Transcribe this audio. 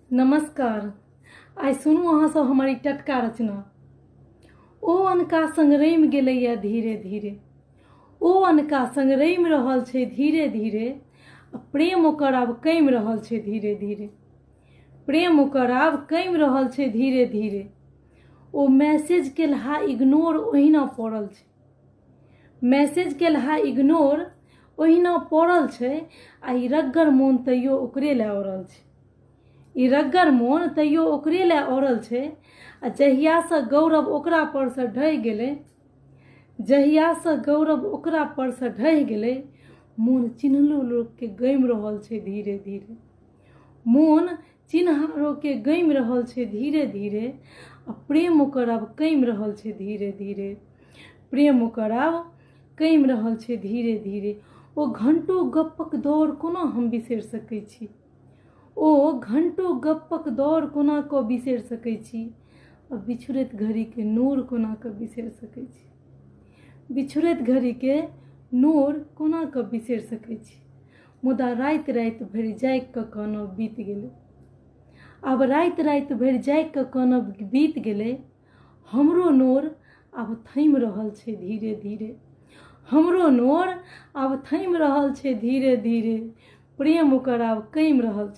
नमस्कार। आई सुनू अहाँ सब हमारी टटका रचना। ओ अनका संग रमि गेलैया धीरे धीरे, ओ अनका संग रमि रहल छै धीरे धीरे, प्रेम ओकर आब कमि रहल छै धीरे धीरे, प्रेम ओकर आब कमि रहल छै धीरे धीरे। ओ मैसेज केलहा इग्नोर ओहिना पड़ल छै, मैसेज केलहा इग्नोर ओहिना पड़ल छै। आ ई रग्गर मोन तैयो ओकरे लए औरल छै, ई रग्गर मोन तैयो ओकरे लए औरल छै। आ जहियासँ गौरव ओकरा पर से ढहि गेलै, जहियासँ गौरव ओकरा पर से ढहि गेलै, मोन चिन्हलो लोकके गमि रहल छै धीरे धीरे, मोन चिन्हारोके गमि रहल छै धीरे धीरे। आ प्रेम ओकर आब कमि रहल छै धीरे धीरे, प्रेम ओकर आब कमि रहल छै धीरे धीरे। ओ घंटो गप्पक दौर कोना हम बिसरि सकै छी, ओ घंटो गप्पक दौर कोना कऽ बिसरि सकै छी। आ बिछुड़ैत घड़ीके नोर कोना कऽ बिसरि सकै छी, बिछुड़ैत घड़ीके नोर कोना कऽ बिसरि सकै छी। मुदा राति राति भरि जागि कऽ कानब बीत गेलै, आब राति राति भरि जागि कऽ कानब बीत गेलै। हमरो नोर आब थमि रहल छै धीरे धीरे, हमरो नोर आब थमि रहल छै धीरे धीरे, प्रेम ओकर आब कमि रहल छै।